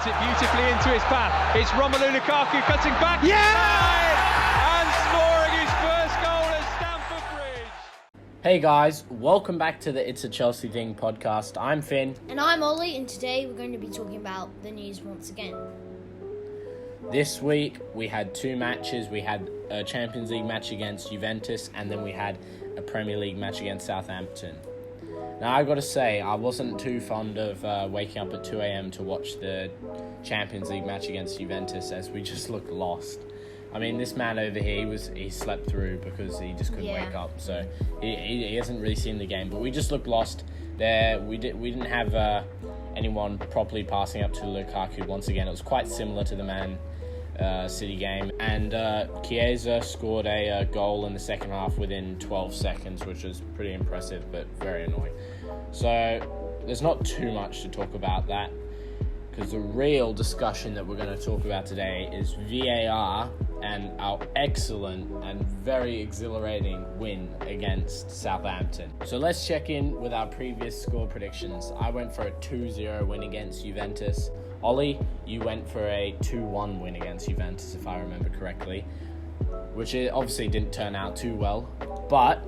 puts it beautifully into his path. It's Romelu Lukaku cutting back. And scoring his first goal at Stamford Bridge. Hey guys, welcome back to the It's a Chelsea Thing podcast. I'm Finn. And I'm Ollie, and today we're going to be talking about the news once again. This week we had two matches. We had a Champions League match against Juventus, and then we had a Premier League match against Southampton. Now, I got to say, I wasn't too fond of waking up at 2 a.m. to watch the Champions League match against Juventus, as we just looked lost. I mean, this man over here, he slept through because he just couldn't wake up, so he hasn't really seen the game. But we just looked lost there. We didn't have anyone properly passing up to Lukaku. Once again, it was quite similar to the Man City game, and Chiesa scored a goal in the second half within 12 seconds, which was pretty impressive but very annoying. So there's not too much to talk about that, because the real discussion that we're going to talk about today is VAR and our excellent and very exhilarating win against Southampton. So let's check in with our previous score predictions. I went for a 2-0 win against Juventus. Ollie, you went for a 2-1 win against Juventus, if I remember correctly, which it obviously didn't turn out too well, but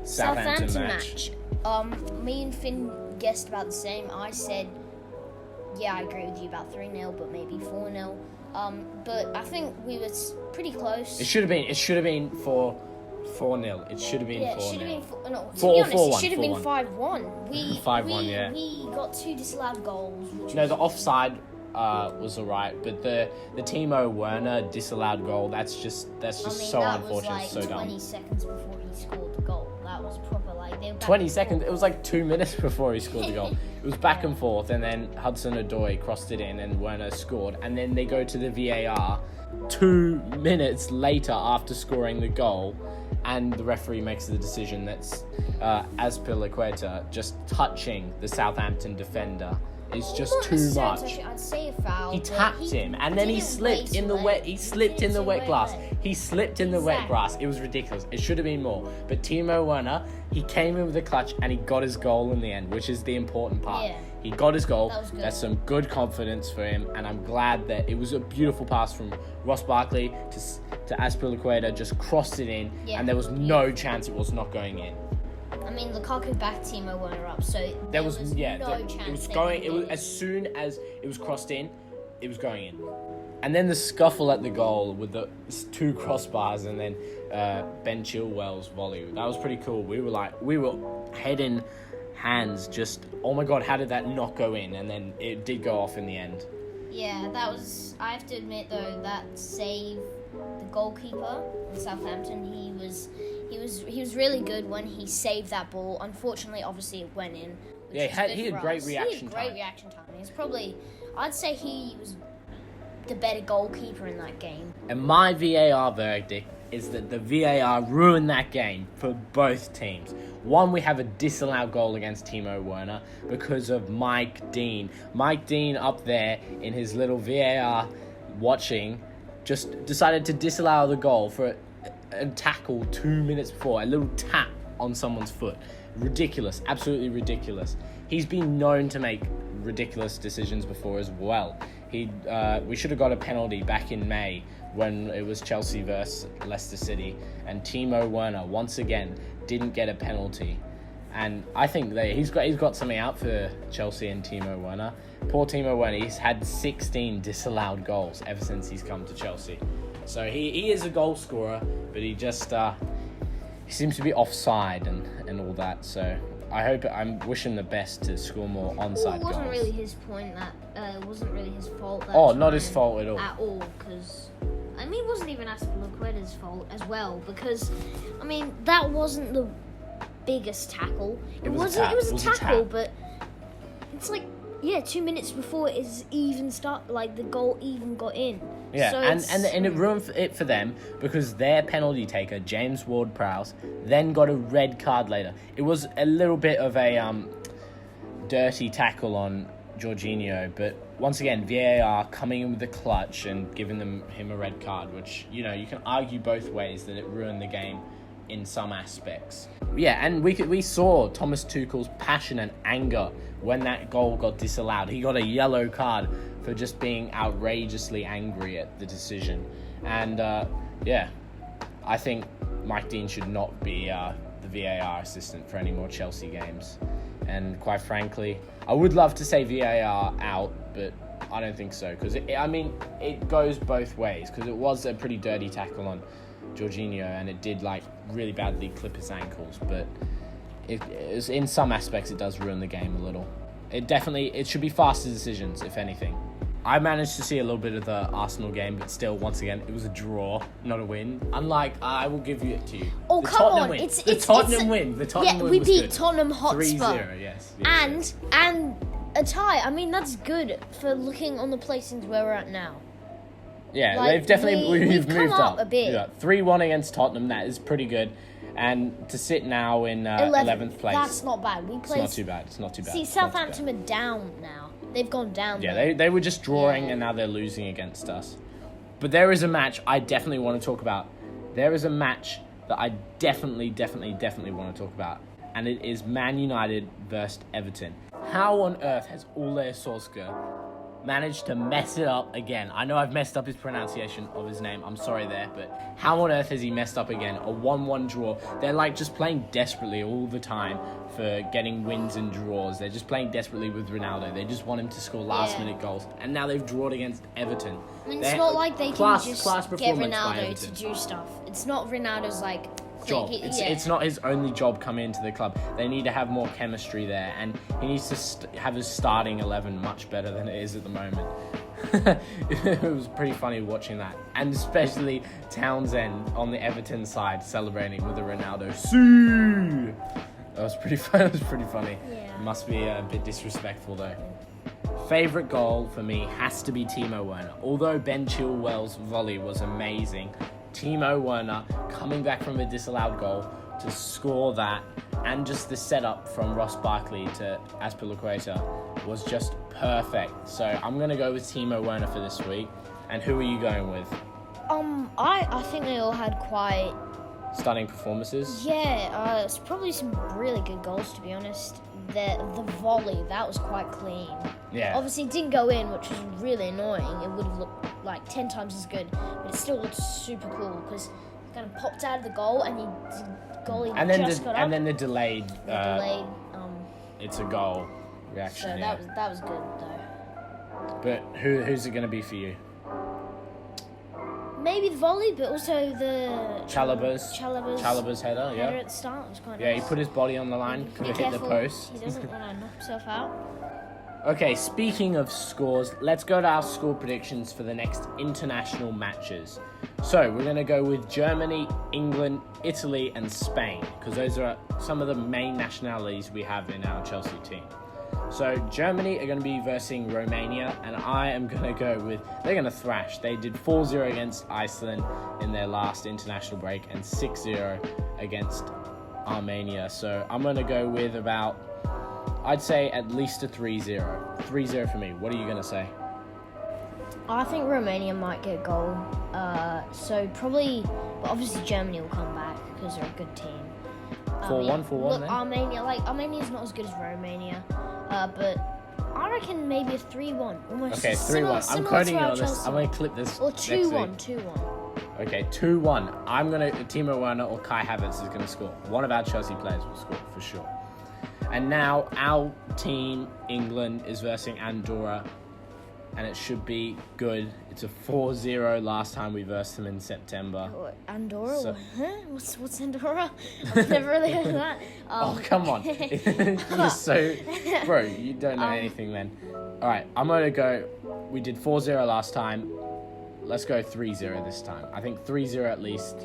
Southampton match. Me and Finn guessed about the same. I said, I agree with you about 3-0, but maybe 4-0. But I think we were pretty close. It should have been 4-0. It should have been 4-0. It should have been to be 4-1. It should have been 5-1. 5-1, We got two disallowed goals. The offside was alright, but the Timo Werner disallowed goal, that's just so unfortunate, was so dumb. 20 seconds before he scored the goal. That was proper, 20 seconds, it was 2 minutes before he scored the goal. It was back and forth, and then Hudson-Odoi crossed it in and Werner scored, and then they go to the VAR 2 minutes later after scoring the goal, and the referee makes the decision that's Azpilicueta just touching the Southampton defender. It's just too much. I'd say a foul. He tapped him, and then he slipped in the wet. He slipped in the wet grass. He slipped in the wet grass. It was ridiculous. It should have been more. But Timo Werner, he came in with a clutch, and he got his goal in the end, which is the important part. Yeah. He got his goal. That was good. That's some good confidence for him, and I'm glad that it was a beautiful pass from Ross Barkley to Azpilicueta, just crossed it in, and there was no chance it was not going in. I mean, Lukaku backed Timo Werner up, so there was no chance. It was going. It was as soon as it was crossed in, it was going in. And then the scuffle at the goal with the two crossbars, and then Ben Chilwell's volley. That was pretty cool. We were head in hands, just oh my god, how did that not go in? And then it did go off in the end. Yeah, that was. I have to admit though, that save, the goalkeeper in Southampton, he was really good when he saved that ball. Unfortunately, obviously it went in. Yeah, he had great reaction time. He's probably, I'd say he was the better goalkeeper in that game. And my VAR verdict is that the VAR ruined that game for both teams. One, we have a disallowed goal against Timo Werner because of Mike Dean. Mike Dean up there in his little VAR watching just decided to disallow the goal for a tackle 2 minutes before, a little tap on someone's foot. Ridiculous, absolutely ridiculous. He's been known to make ridiculous decisions before as well. We should have got a penalty back in May when it was Chelsea versus Leicester City, and Timo Werner once again didn't get a penalty. And I think that he's got something out for Chelsea and Timo Werner. Poor Timo Werner, he's had 16 disallowed goals ever since he's come to Chelsea. So he is a goal scorer, but he just he seems to be offside and all that. So I'm wishing the best to score more onside goals. It wasn't really his point it wasn't really his fault. Not his fault at all. At all, because it wasn't even Azpilicueta's fault as well, because that wasn't the biggest tackle. It was a tackle, but it's 2 minutes before it's even the goal even got in. Yeah, so and it ruined it for them because their penalty taker, James Ward-Prowse, then got a red card later. It was a little bit of a dirty tackle on Jorginho, but once again, VAR coming in with the clutch and giving him a red card, which, you can argue both ways that it ruined the game in some aspects. Yeah, and we saw Thomas Tuchel's passion and anger when that goal got disallowed. He got a yellow card for just being outrageously angry at the decision. And I think Mike Dean should not be the VAR assistant for any more Chelsea games. And quite frankly, I would love to say VAR out, but I don't think so, because it goes both ways, because it was a pretty dirty tackle on Jorginho, and it did really badly clip his ankles, but in some aspects it does ruin the game a little. It should be faster decisions, if anything. I managed to see a little bit of the Arsenal game, but still, once again, it was a draw, not a win. Unlike, I will give it to you. Oh, the come Tottenham on. Win. The Tottenham win. The Tottenham win we was beat good. Tottenham Hotspur. 3-0, yes. And a tie. I mean, that's good for looking on the placings where we're at now. Yeah, they've definitely we've moved up a bit. Yeah, 3-1 against Tottenham, that is pretty good. And to sit now in 11th place. That's not bad. It's not too bad. See, Southampton are down now. They've gone down. Yeah, they were just drawing and now they're losing against us. But there is a match I definitely want to talk about. There is a match that I definitely want to talk about. And it is Man United versus Everton. How on earth has Ole Solskjaer managed to mess it up again? I know I've messed up his pronunciation of his name. I'm sorry there, but how on earth has he messed up again? A 1-1 draw. They're just playing desperately all the time for getting wins and draws. They're just playing desperately with Ronaldo. They just want him to score last-minute goals. And now they've drawn against Everton. I mean, it's not like they can just get Ronaldo to do stuff. It's not Ronaldo's job. It's not his only job coming into the club. They need to have more chemistry there, and he needs to have his starting 11 much better than it is at the moment. It was pretty funny watching that, and especially Townsend on the Everton side celebrating with the Ronaldo. See, that was pretty fun. It was pretty funny. Yeah. It must be a bit disrespectful though. Favourite goal for me has to be Timo Werner. Although Ben Chilwell's volley was amazing, Timo Werner coming back from a disallowed goal to score that, and just the setup from Ross Barkley to Azpilicueta was just perfect. So I'm going to go with Timo Werner for this week. And who are you going with? I think they all had quite stunning performances. Yeah, it's probably some really good goals, to be honest. The volley, that was quite clean. Yeah. Obviously, it didn't go in, which was really annoying. It would have looked 10 times as good, but it still looked super cool because it kind of popped out of the goal and and then the delayed. It's a goal reaction. So that was good though. But who's it going to be for you? Maybe the volley, but also the Chalobah's header. Yeah. Header at the start was quite nice. nice. He put his body on the line, could have hit the post. He doesn't want to knock himself out. Okay, speaking of scores, let's go to our score predictions for the next international matches. So we're going to go with Germany, England, Italy, and Spain, because those are some of the main nationalities we have in our Chelsea team. So Germany are going to be versing Romania, and I am going to go with, they're going to thrash. They did 4-0 against Iceland in their last international break and 6-0 against Armenia. So I'm going to go with about, I'd say at least a 3-0. 3-0 for me. What are you going to say? I think Romania might get a goal. So probably, but obviously Germany will come back because they're a good team. 4-1 then? Armenia's not as good as Romania, but I reckon maybe a 3-1. Almost. Okay, 3-1. I'm quoting you on this. I'm going to clip this. Or 2-1. 2-1. Okay, 2-1. I'm going to, Timo Werner or Kai Havertz is going to score. One of our Chelsea players will score, for sure. And now our team, England, is versing Andorra, and it should be good. It's a 4-0 last time we versed them in September. Andorra? So, what's Andorra? I've never really heard of that. Oh, come on. You're so... Bro, you don't know anything then. All right, I'm going to go... We did 4-0 last time. Let's go 3-0 this time. I think 3-0 at least.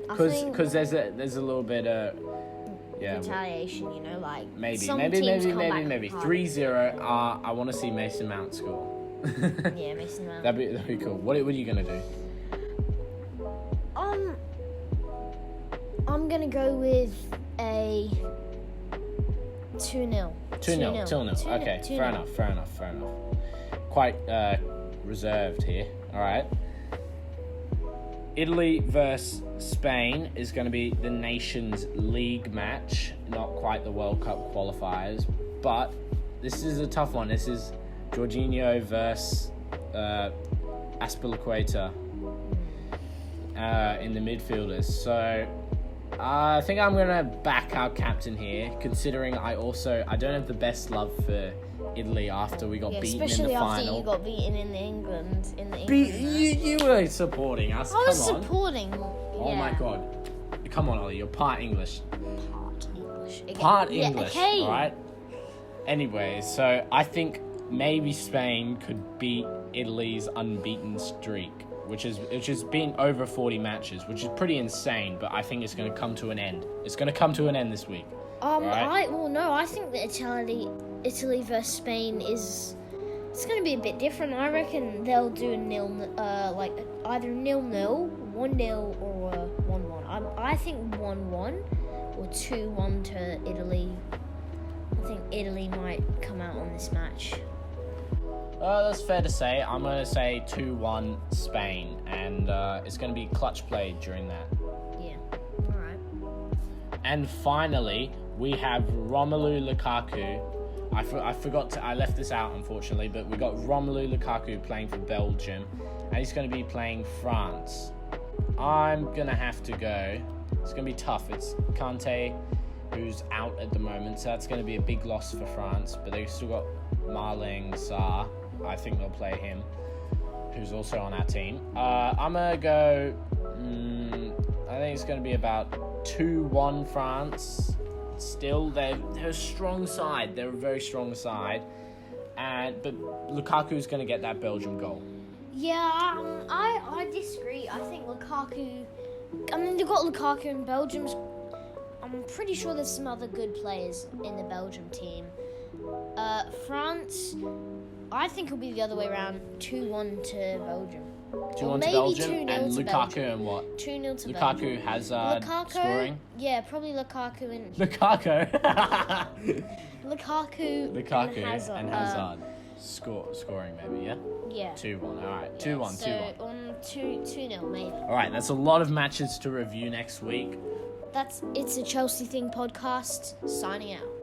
Because there's a little bit of... Yeah, retaliation, maybe some 3-0. I want to see Mason Mount score. Yeah, Mason Mount. That'd be cool. What are you gonna do? I'm gonna go with a 2-0. 2-0. Okay, fair enough. Quite reserved here. All right. Italy versus Spain is going to be the Nations League match, not quite the World Cup qualifiers, but this is a tough one. This is Jorginho versus Azpilicueta in the midfielders. So I think I'm going to back our captain here, considering I don't have the best love for Italy after we got beaten in the final. Especially after you got beaten in England. You were supporting us. I was supporting. Oh my god. Come on, Ollie, you're part English. Part English. okay. Alright? Anyway, so I think maybe Spain could beat Italy's unbeaten streak, which has been over 40 matches, which is pretty insane, but I think it's going to come to an end. It's going to come to an end this week. Right? I think that Italy versus Spain it's going to be a bit different. I reckon they'll do a either 0-0, 1-0, or 1-1. I think 1-1 or 2-1 to Italy. I think Italy might come out on this match. That's fair to say. I'm going to say 2-1 Spain, and it's going to be clutch play during that. Yeah, alright. And finally, we have Romelu Lukaku. I left this out, unfortunately, but we got Romelu Lukaku playing for Belgium, and he's going to be playing France. I'm going to have to go. It's going to be tough. It's Kante, who's out at the moment, so that's going to be a big loss for France, but they've still got Marling Sarr. I think they'll play him, who's also on our team. I'm going to go... I think it's going to be about 2-1 France. Still, they're a strong side. They're a very strong side. But Lukaku's going to get that Belgium goal. Yeah, I disagree. I think Lukaku... they've got Lukaku in Belgium's... I'm pretty sure there's some other good players in the Belgium team. France, I think it'll be the other way around. 2-1 to Belgium. 2-1 to Belgium, and Lukaku Belgium. and what? 2-0 to Lukaku Belgium. Hazard scoring? Yeah, probably Lukaku and... Lukaku and Hazard. Scoring maybe, yeah? Yeah. 2-1, alright. Yeah, 2-1. 2-0 maybe. Alright, that's a lot of matches to review next week. It's a Chelsea Thing podcast, signing out.